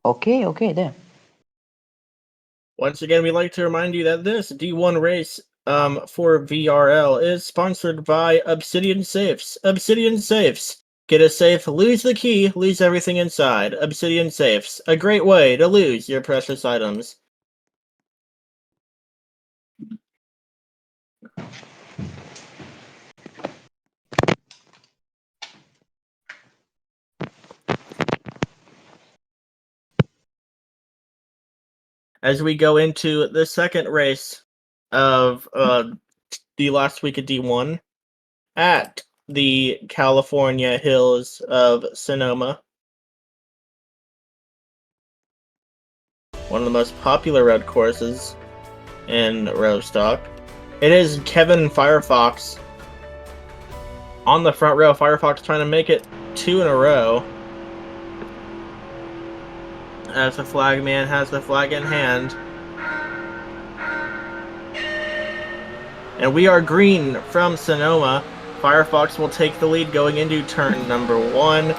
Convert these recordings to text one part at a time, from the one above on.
Okay, there. Once again, we'd like to remind you that this D1 race for VRL is sponsored by Obsidian Safes. Obsidian Safes. Get a safe, lose the key, lose everything inside. Obsidian Safes. A great way to lose your precious items. As we go into the second race of the last week of D1 at the California hills of Sonoma. One of the most popular road courses in row stock. It is Kevin Firefox on the front row. Firefox trying to make it 2 in a row. As the flag man has the flag in hand. And we are green from Sonoma. Firefox will take the lead going into turn number 1.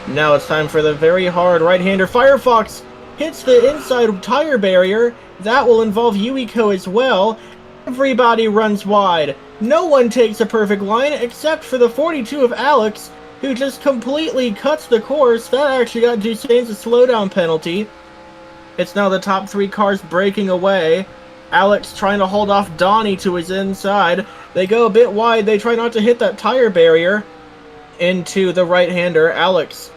Now it's time for the very hard right-hander. Firefox hits the inside tire barrier. That will involve Yuiko as well. Everybody runs wide. No one takes a perfect line except for the 42 of Alex, who just completely cuts the course. That actually got Dusane's a slowdown penalty. It's now the top 3 cars breaking away. Alex trying to hold off Donnie to his inside. They go a bit wide. They try not to hit that tire barrier into the right-hander. Alex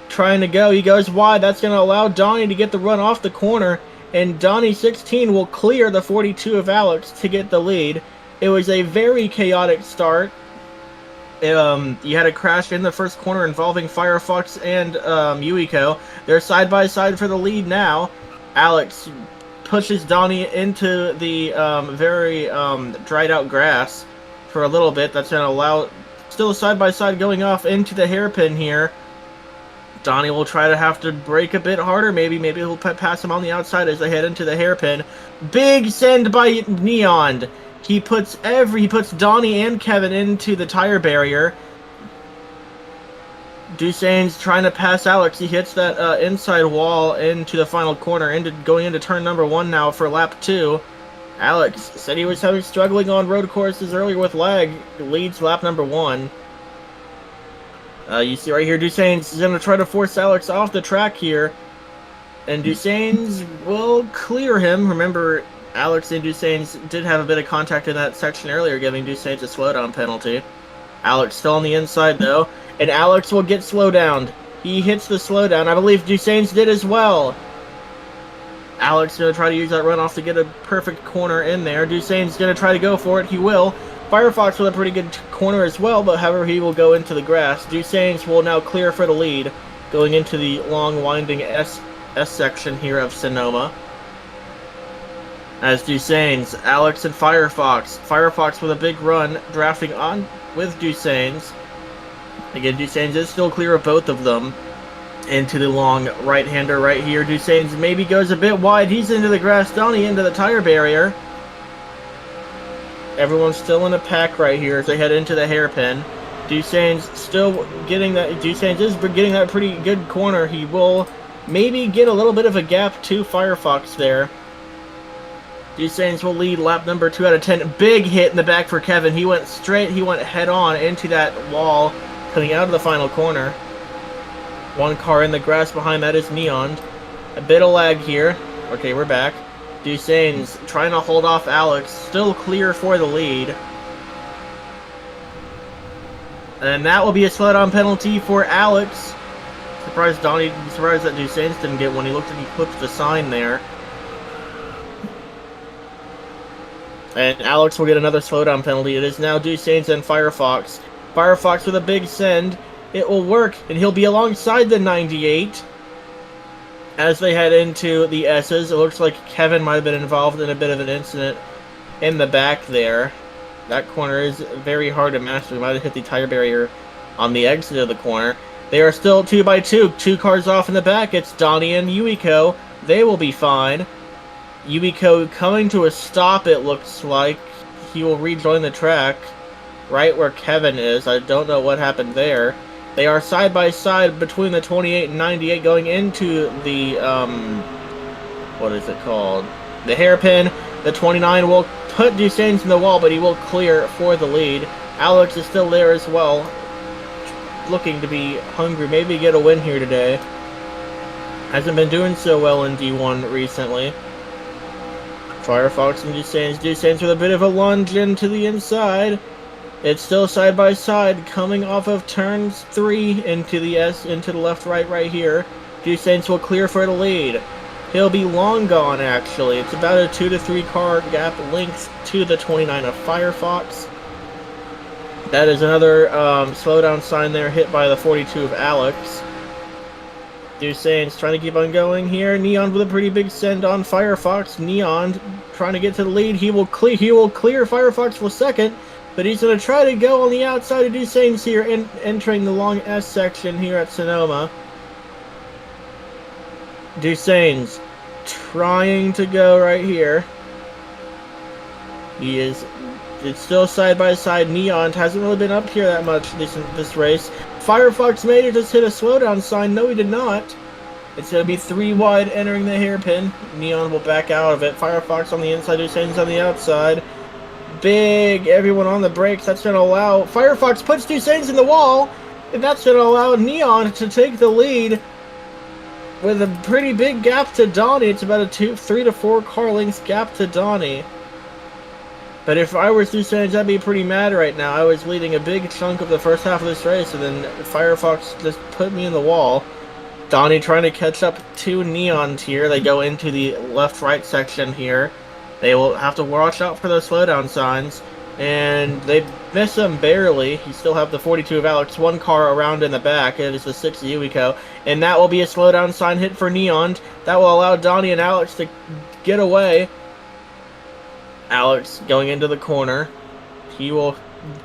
trying to go. He goes wide. That's going to allow Donnie to get the run off the corner. And Donnie 16 will clear the 42 of Alex to get the lead. It was a very chaotic start. You had a crash in the first corner involving Firefox and Yuiko. They're side by side for the lead now. Alex pushes Donnie into the very dried out grass for a little bit. That's going to allow still side by side going off into the hairpin here. Donnie will try to have to brake a bit harder. Maybe he'll pass him on the outside as they head into the hairpin. Big send by Neon. He puts Donnie and Kevin into the tire barrier. Dusane's trying to pass Alex. He hits that inside wall into the final corner, going into turn number 1 now for lap 2. Alex said he was struggling on road courses earlier with lag. Leads lap number 1. You see right here, Dusane's going to try to force Alex off the track here. And Dusane's will clear him. Remember, Alex and Dusane's did have a bit of contact in that section earlier, giving Dusane's a slowdown penalty. Alex still on the inside, though. And Alex will get slowdowned. He hits the slowdown. I believe Dusane's did as well. Alex going to try to use that runoff to get a perfect corner in there. Dusane's going to try to go for it. He will. Firefox with a pretty good corner as well, but however he will go into the grass. Dusane's will now clear for the lead, going into the long winding S section here of Sonoma. As Dusane's, Alex and Firefox. Firefox with a big run, drafting on with Dusane's. Again, Dusane's is still clear of both of them. Into the long right-hander right here. Dusane's maybe goes a bit wide. He's into the grass. Donnie into the tire barrier. Everyone's still in a pack right here as they head into the hairpin. Dusane's still getting that. Dusane's is getting that pretty good corner. He will maybe get a little bit of a gap to Firefox there. Dusane's will lead lap number 2 out of 10. Big hit in the back for Kevin. He went head on into that wall, coming out of the final corner. One car in the grass behind that is Neon. A bit of lag here. Okay, we're back. Dusane's trying to hold off Alex. Still clear for the lead. And that will be a slowdown penalty for Alex. Surprised that Dusane's didn't get one. He looked like he clipped the sign there. And Alex will get another slowdown penalty. It is now Dusane's and Firefox. Firefox with a big send. It will work, and he'll be alongside the 98. As they head into the S's, it looks like Kevin might have been involved in a bit of an incident in the back there. That corner is very hard to master. We might have hit the tire barrier on the exit of the corner. They are still 2 by 2. 2 cars off in the back. It's Donnie and Yuiko. They will be fine. Yuiko coming to a stop, it looks like. He will rejoin the track right where Kevin is. I don't know what happened there. They are side by side between the 28 and 98 going into the, what is it called? The hairpin. The 29 will put Dusains in the wall, but he will clear for the lead. Alex is still there as well, looking to be hungry, maybe get a win here today. Hasn't been doing so well in D1 recently. Firefox and Dusains. Dusains with a bit of a lunge into the inside. It's still side by side, coming off of turns 3 into the left right here. Dusains will clear for the lead. He'll be long gone, actually. It's about a 2 to 3 car gap length to the 29 of Firefox. That is another slowdown sign there, hit by the 42 of Alex. Dusains trying to keep on going here. Neon with a pretty big send on Firefox. Neon trying to get to the lead. He will clear Firefox for second, but he's going to try to go on the outside of Dusains here, entering the long S section here at Sonoma. Dusains trying to go right here. It's still side by side. Neon hasn't really been up here that much this race. Firefox made it, just hit a slowdown sign. No, he did not. It's going to be 3 wide entering the hairpin. Neon will back out of it. Firefox on the inside, Dusains on the outside. Big, everyone on the brakes. That's going to allow... Firefox puts Dusains in the wall, and that's going to allow Neon to take the lead with a pretty big gap to Donnie. It's about a 3 to 4 car lengths gap to Donnie. But if I was Dusains, I'd be pretty mad right now. I was leading a big chunk of the first half of this race, and then Firefox just put me in the wall. Donnie trying to catch up to Neon here. They go into the left-right section here. They will have to watch out for those slowdown signs, and they miss him barely. You still have the 42 of Alex, 1 car around in the back. It is the 6 Yuiko, and that will be a slowdown sign hit for Neon. That will allow Donnie and Alex to get away. Alex going into the corner. He will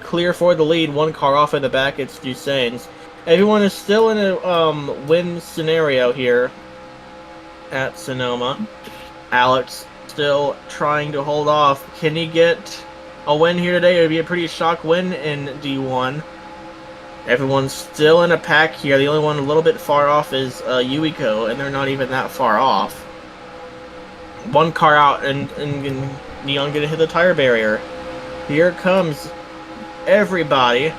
clear for the lead. 1 car off in the back. It's Dusains. Everyone is still in a win scenario here at Sonoma. Alex still trying to hold off. Can he get a win here today? It would be a pretty shock win in D1. Everyone's still in a pack here. The only one a little bit far off is Yuiko, and they're not even that far off. 1 car out, and Neon gonna hit the tire barrier. Here comes everybody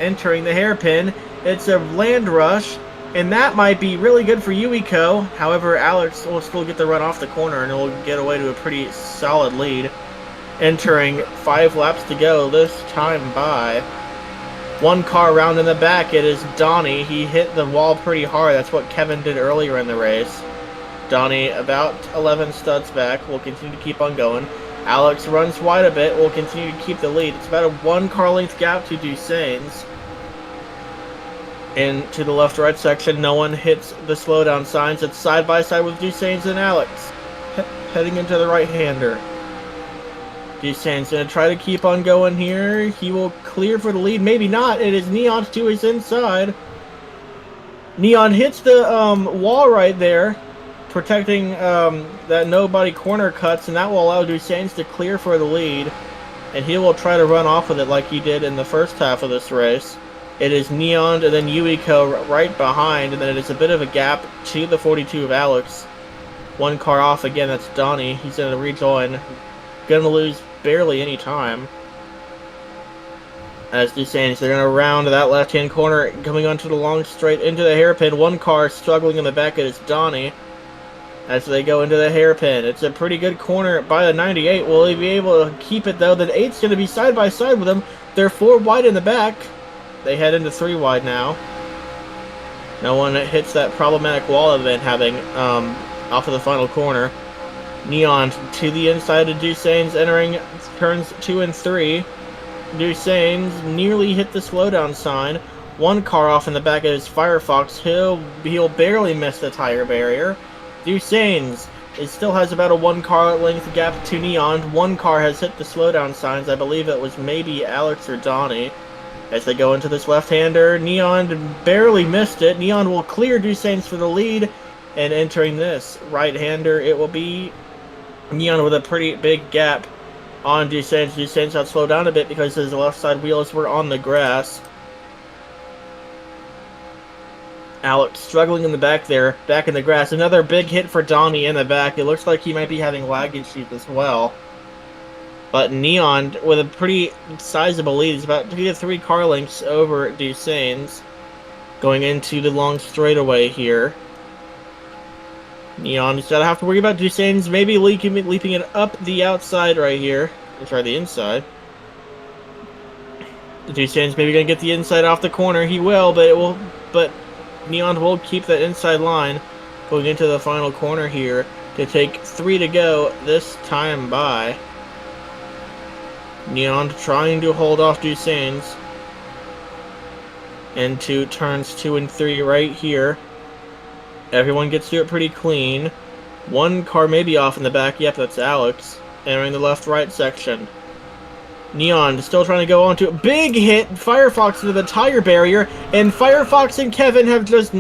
entering the hairpin. It's a land rush, and that might be really good for Yuiko. However, Alex will still get the run off the corner, and will get away to a pretty solid lead. Entering 5 laps to go, this time by 1 car round in the back. It is Donnie. He hit the wall pretty hard. That's what Kevin did earlier in the race. Donnie about 11 studs back. Will continue to keep on going. Alex runs wide a bit. Will continue to keep the lead. It's about a 1 car length gap to Dusains. Into the left-right section, no one hits the slowdown signs. It's side by side with Dusains and Alex. Heading into the right-hander. Dusains gonna try to keep on going here. He will clear for the lead. Maybe not. It is Neon to his inside. Neon hits the wall right there, protecting that nobody corner cuts, and that will allow Dusains to clear for the lead. And he will try to run off with it like he did in the first half of this race. It is Neon and then Yuiko right behind, and then it is a bit of a gap to the 42 of Alex. 1 car off again, that's Donnie. He's going to rejoin. Going to lose barely any time. As Dusains, they're going to round that left-hand corner, coming onto the long straight into the hairpin. 1 car struggling in the back, it is Donnie. As they go into the hairpin. It's a pretty good corner by the 98. Will he be able to keep it, though? The 8's going to be side by side with him. They're 4 wide in the back. They head into 3 wide now. No one hits that problematic wall they've been having off of the final corner. Neon to the inside of Dusains, entering turns 2 and 3. Dusains nearly hit the slowdown sign. 1 car off in the back of his Firefox. He'll barely miss the tire barrier. Dusains still has about a 1 car length gap to Neon. 1 car has hit the slowdown signs. I believe it was maybe Alex or Donnie. As they go into this left-hander, Neon barely missed it. Neon will clear Dusains for the lead, and entering this right-hander, it will be Neon with a pretty big gap on Dusains. Dusains had to slow down a bit because his left side wheels were on the grass. Alex struggling in the back there, back in the grass. Another big hit for Donnie in the back. It looks like he might be having lag issues as well. But Neon, with a pretty sizable lead, is about 2 to 3 car lengths over Dusane's, going into the long straightaway here. Neon is gonna have to worry about Dusane's maybe leaping it up the outside right here. Let's try the inside. Dusane's maybe gonna get the inside off the corner. He will, but Neon will keep that inside line going into the final corner here to take 3 to go this time by. Neon trying to hold off Dusane's into turns 2 and 3 right here. Everyone gets through it pretty clean. One car may be off in the back. Yep, that's Alex. Entering the left-right section. Neon still trying to go on to a big hit. Firefox into the tire barrier. And Firefox and Kevin have just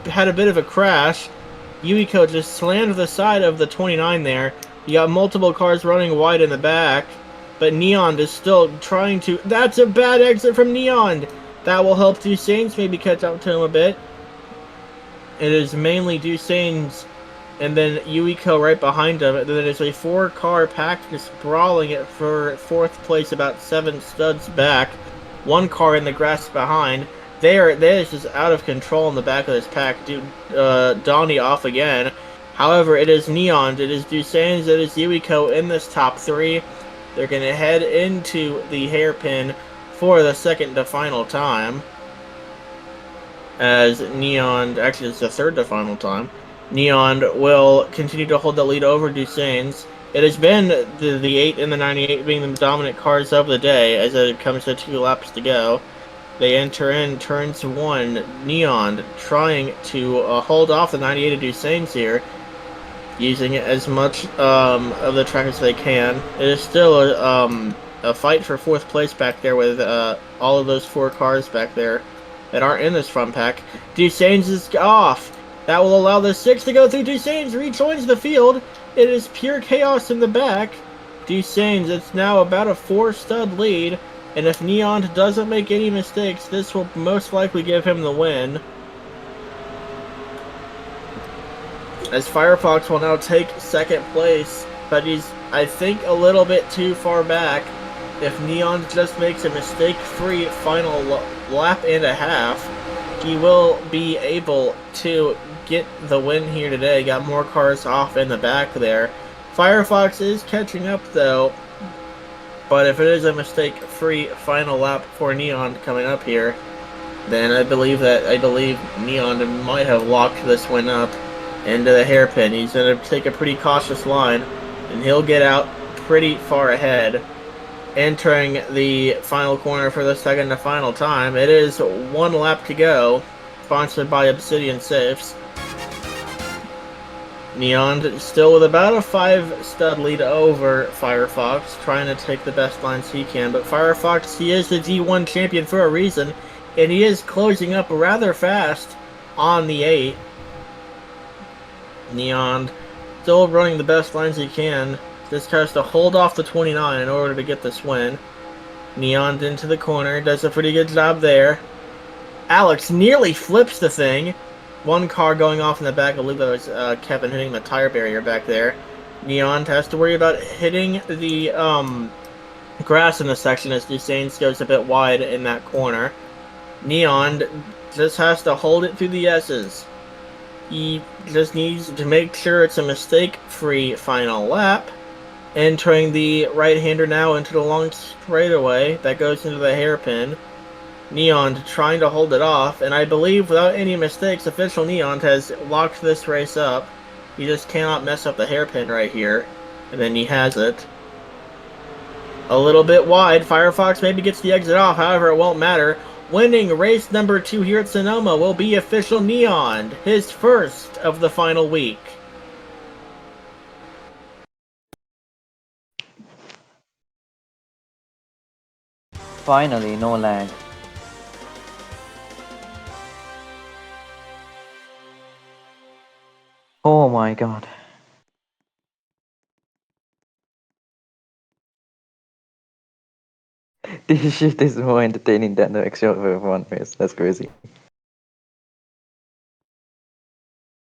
had a bit of a crash. Yuiko just slammed the side of the 29 there. You got multiple cars running wide in the back. But Neon is still trying to... That's a bad exit from Neon. That will help Dusane's maybe catch up to him a bit. It is mainly Dusane's and then Yuiko right behind him. And then there's a 4-car pack just brawling it for 4th place about 7 studs back. 1 car in the grass behind. They're just out of control in the back of this pack. Dude, Donnie off again. However, it is Neon, it is Dusane's, it is Yuiko in this top 3. They're going to head into the hairpin for the second to final time. As Neon, actually it's the third to final time, Neon will continue to hold the lead over Dusane's. It has been the 8 and the 98 being the dominant cars of the day as it comes to 2 laps to go. They enter in turns 1. Neon trying to hold off the 98 of Dusane's here, using as much of the track as they can. It is still a fight for 4th place back there with all of those 4 cars back there that aren't in this front pack. Dusane's is off. That will allow the 6 to go through. Dusane's rejoins the field. It is pure chaos in the back. Dusane's, it's now about a 4-stud lead. And if Neon doesn't make any mistakes, this will most likely give him the win. As Firefox will now take 2nd place. But he's, I think, a little bit too far back. If Neon just makes a mistake-free final lap and a half, he will be able to get the win here today. Got more cars off in the back there. Firefox is catching up though, but if it is a mistake-free final lap for Neon coming up here, then I believe Neon might have locked this win up into the hairpin. He's going to take a pretty cautious line, and he'll get out pretty far ahead. Entering the final corner for the second to final time. It is 1 lap to go, sponsored by Obsidian Safes. Neon still with about a 5-stud lead over Firefox, trying to take the best lines he can. But Firefox, he is the D1 champion for a reason, and he is closing up rather fast on the 8. Neon still running the best lines he can. Just has to hold off the 29 in order to get this win. Neon into the corner, does a pretty good job there. Alex nearly flips the thing. 1 car going off in the back. I believe that was Kevin hitting the tire barrier back there. Neon has to worry about hitting the grass in the section as Dusane's goes a bit wide in that corner. Neon just has to hold it through the S's. He just needs to make sure it's a mistake-free final lap. Entering the right-hander now into the long straightaway that goes into the hairpin. Neon trying to hold it off, and I believe without any mistakes, official Neon has locked this race up. He just cannot mess up the hairpin right here, and then he has it. A little bit wide. Firefox maybe gets the exit off, however it won't matter. Winning race number 2 here at Sonoma will be official Neon, his first of the final week. Finally, no lag. Oh my god. This shit is more entertaining than the actual F1 race. That's crazy.